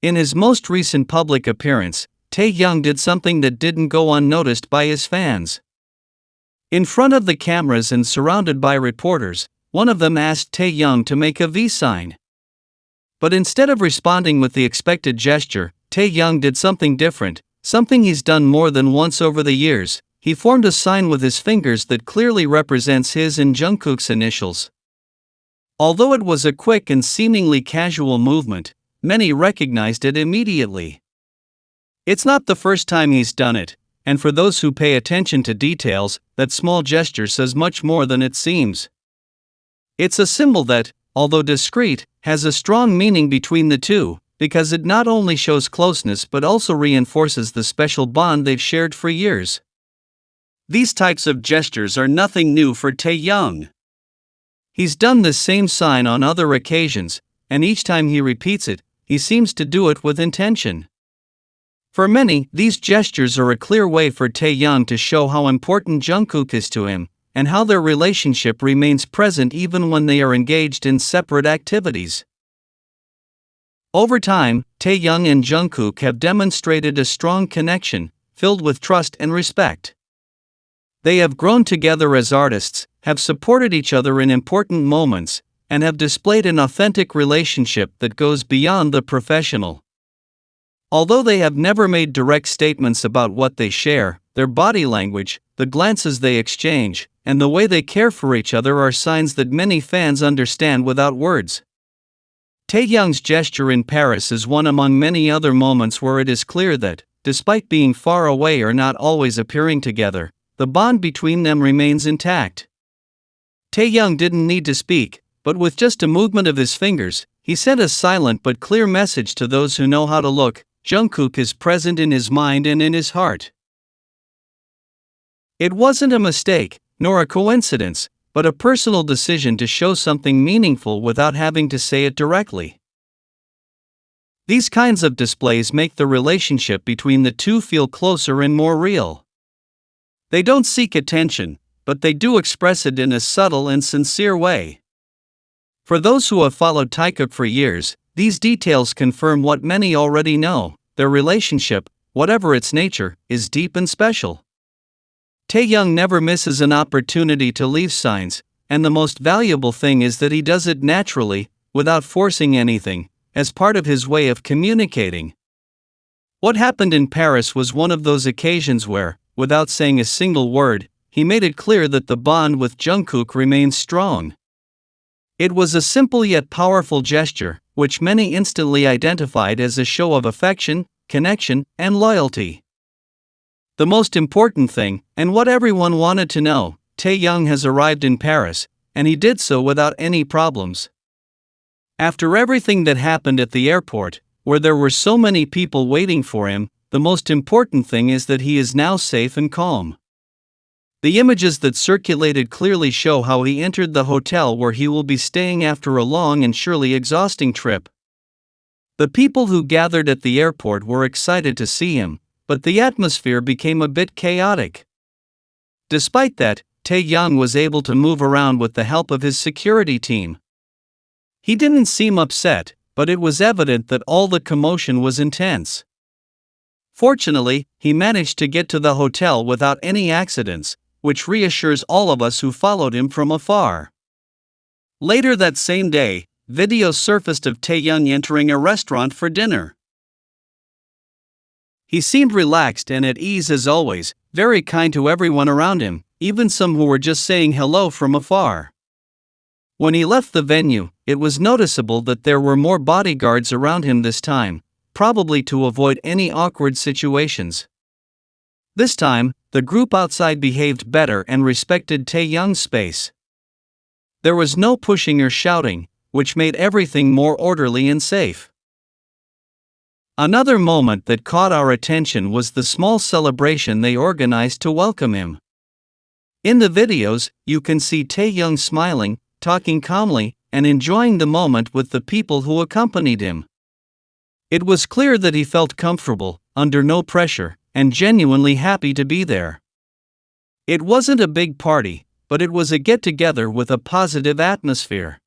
In his most recent public appearance, Taehyung did something that didn't go unnoticed by his fans. In front of the cameras and surrounded by reporters, one of them asked Taehyung to make a V sign. But instead of responding with the expected gesture, Taehyung did something different, something he's done more than once over the years. He formed a sign with his fingers that clearly represents his and Jungkook's initials. Although it was a quick and seemingly casual movement, many recognized it immediately. It's not the first time he's done it, and for those who pay attention to details, that small gesture says much more than it seems. It's a symbol that, although discreet, has a strong meaning between the two, because it not only shows closeness but also reinforces the special bond they've shared for years. These types of gestures are nothing new for Taehyung. He's done this same sign on other occasions, and each time he repeats it, he seems to do it with intention. For many, these gestures are a clear way for Taehyung to show how important Jungkook is to him, and how their relationship remains present even when they are engaged in separate activities. Over time, Taehyung and Jungkook have demonstrated a strong connection, filled with trust and respect. They have grown together as artists, have supported each other in important moments, and have displayed an authentic relationship that goes beyond the professional. Although they have never made direct statements about what they share, their body language, the glances they exchange, and the way they care for each other are signs that many fans understand without words. Taehyung's gesture in Paris is one among many other moments where it is clear that, despite being far away or not always appearing together, the bond between them remains intact. Taehyung didn't need to speak, but with just a movement of his fingers, he sent a silent but clear message to those who know how to look: Jungkook is present in his mind and in his heart. It wasn't a mistake, nor a coincidence, but a personal decision to show something meaningful without having to say it directly. These kinds of displays make the relationship between the two feel closer and more real. They don't seek attention, but they do express it in a subtle and sincere way. For those who have followed Taekook for years, these details confirm what many already know: their relationship, whatever its nature, is deep and special. Taehyung never misses an opportunity to leave signs, and the most valuable thing is that he does it naturally, without forcing anything, as part of his way of communicating. What happened in Paris was one of those occasions where, without saying a single word, he made it clear that the bond with Jungkook remains strong. It was a simple yet powerful gesture, which many instantly identified as a show of affection, connection, and loyalty. The most important thing, and what everyone wanted to know: Taehyung has arrived in Paris, and he did so without any problems. After everything that happened at the airport, where there were so many people waiting for him, the most important thing is that he is now safe and calm. The images that circulated clearly show how he entered the hotel where he will be staying after a long and surely exhausting trip. The people who gathered at the airport were excited to see him, but the atmosphere became a bit chaotic. Despite that, Taehyung was able to move around with the help of his security team. He didn't seem upset, but it was evident that all the commotion was intense. Fortunately, he managed to get to the hotel without any accidents, which reassures all of us who followed him from afar. Later that same day, videos surfaced of Taehyung entering a restaurant for dinner. He seemed relaxed and at ease as always, very kind to everyone around him, even some who were just saying hello from afar. When he left the venue, it was noticeable that there were more bodyguards around him this time, probably to avoid any awkward situations. This time, the group outside behaved better and respected Taehyung's space. There was no pushing or shouting, which made everything more orderly and safe. Another moment that caught our attention was the small celebration they organized to welcome him. In the videos, you can see Taehyung smiling, talking calmly, and enjoying the moment with the people who accompanied him. It was clear that he felt comfortable, under no pressure, and genuinely happy to be there. It wasn't a big party, but it was a get-together with a positive atmosphere.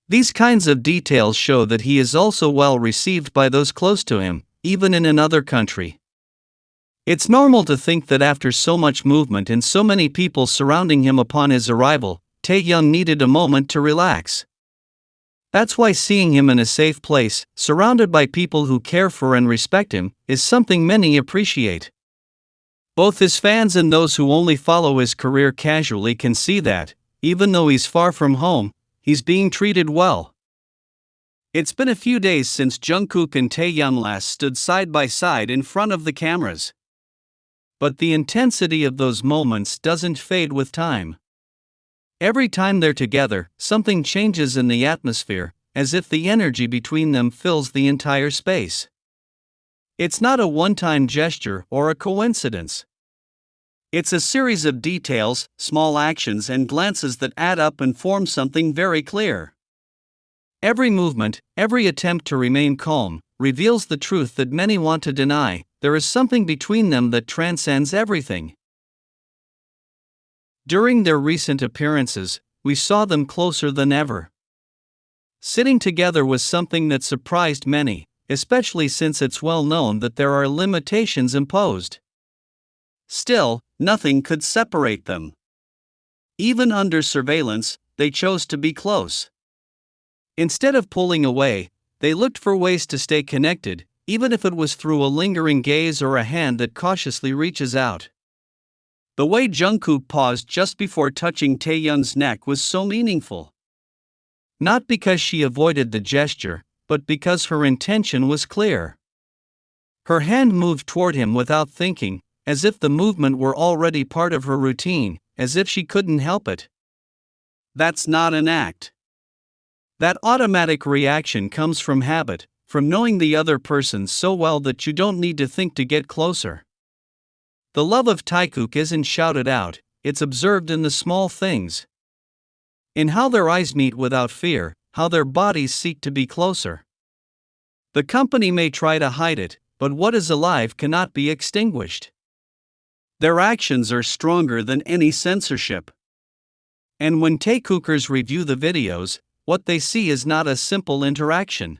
These kinds of details show that he is also well received by those close to him, even in another country. It's normal to think that after so much movement and so many people surrounding him upon his arrival, Taehyung needed a moment to relax. That's why seeing him in a safe place, surrounded by people who care for and respect him, is something many appreciate. Both his fans and those who only follow his career casually can see that, even though he's far from home, he's being treated well. It's been a few days since Jungkook and Taehyung last stood side by side in front of the cameras. But the intensity of those moments doesn't fade with time. Every time they're together, something changes in the atmosphere, as if the energy between them fills the entire space. It's not a one-time gesture or a coincidence. It's a series of details, small actions and glances that add up and form something very clear. Every movement, every attempt to remain calm, reveals the truth that many want to deny: there is something between them that transcends everything. During their recent appearances, we saw them closer than ever. Sitting together was something that surprised many, especially since it's well known that there are limitations imposed. Still, nothing could separate them. Even under surveillance, they chose to be close. Instead of pulling away, they looked for ways to stay connected, even if it was through a lingering gaze or a hand that cautiously reaches out. The way Jungkook paused just before touching Taehyung's neck was so meaningful. Not because she avoided the gesture, but because her intention was clear. Her hand moved toward him without thinking, as if the movement were already part of her routine, as if she couldn't help it. That's not an act. That automatic reaction comes from habit, from knowing the other person so well that you don't need to think to get closer. The love of Taekook isn't shouted out, it's observed in the small things. In how their eyes meet without fear, how their bodies seek to be closer. The company may try to hide it, but what is alive cannot be extinguished. Their actions are stronger than any censorship. And when Taekookers review the videos, what they see is not a simple interaction.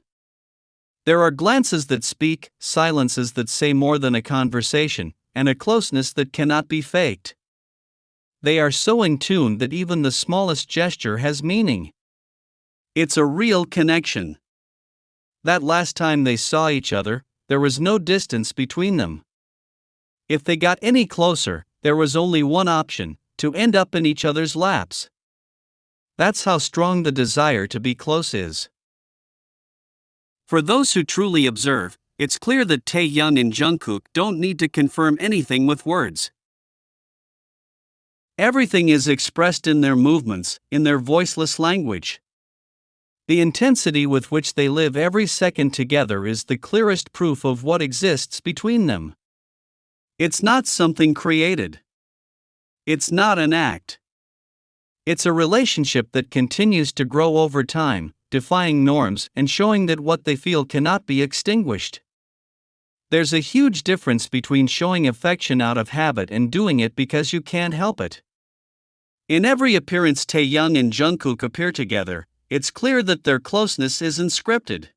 There are glances that speak, silences that say more than a conversation, and a closeness that cannot be faked. They are so in tune that even the smallest gesture has meaning. It's a real connection. That last time they saw each other, there was no distance between them. If they got any closer, there was only one option: to end up in each other's laps. That's how strong the desire to be close is. For those who truly observe, it's clear that Taehyung and Jungkook don't need to confirm anything with words. Everything is expressed in their movements, in their voiceless language. The intensity with which they live every second together is the clearest proof of what exists between them. It's not something created. It's not an act. It's a relationship that continues to grow over time, defying norms and showing that what they feel cannot be extinguished. There's a huge difference between showing affection out of habit and doing it because you can't help it. In every appearance Taehyung and Jungkook appear together, it's clear that their closeness isn't scripted.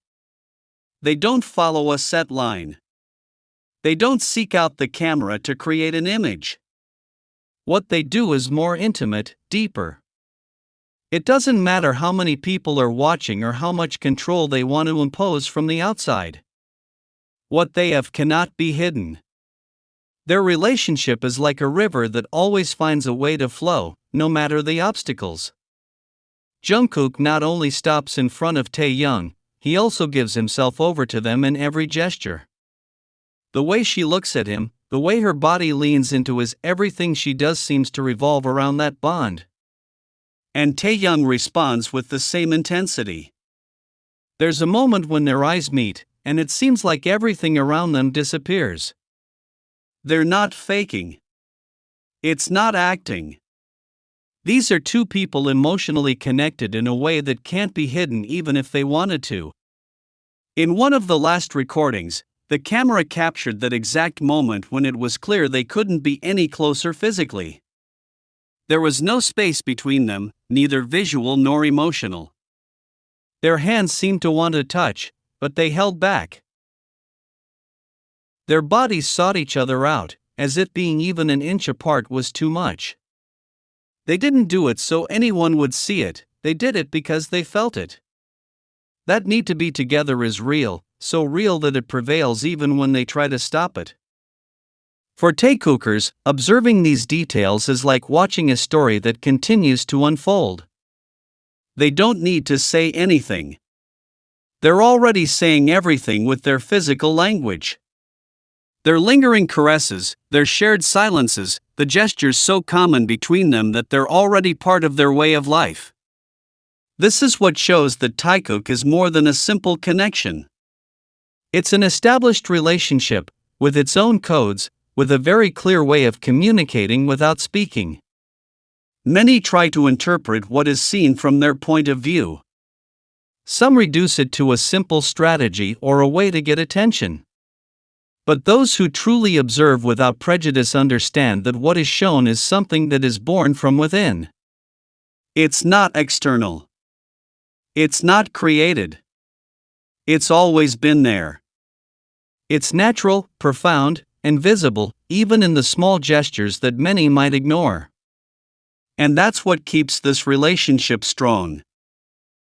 They don't follow a set line. They don't seek out the camera to create an image. What they do is more intimate, deeper. It doesn't matter how many people are watching or how much control they want to impose from the outside. What they have cannot be hidden. Their relationship is like a river that always finds a way to flow, no matter the obstacles. Jungkook not only stops in front of Taehyung, he also gives himself over to them in every gesture. The way she looks at him, the way her body leans into his everything she does seems to revolve around that bond. And Taehyung responds with the same intensity. There's a moment when their eyes meet, and it seems like everything around them disappears. They're not faking. It's not acting. These are two people emotionally connected in a way that can't be hidden even if they wanted to. In one of the last recordings, the camera captured that exact moment when it was clear they couldn't be any closer physically. There was no space between them, neither visual nor emotional. Their hands seemed to want to touch, but they held back. Their bodies sought each other out, as if being even an inch apart was too much. They didn't do it so anyone would see it, they did it because they felt it. That need to be together is real, so real that it prevails even when they try to stop it. For Taekookers, observing these details is like watching a story that continues to unfold. They don't need to say anything. They're already saying everything with their physical language. Their lingering caresses, their shared silences, the gestures so common between them that they're already part of their way of life. This is what shows that Taekook is more than a simple connection. It's an established relationship, with its own codes, with a very clear way of communicating without speaking. Many try to interpret what is seen from their point of view. Some reduce it to a simple strategy or a way to get attention. But those who truly observe without prejudice understand that what is shown is something that is born from within. It's not external. It's not created. It's always been there. It's natural, profound, and visible, even in the small gestures that many might ignore. And that's what keeps this relationship strong.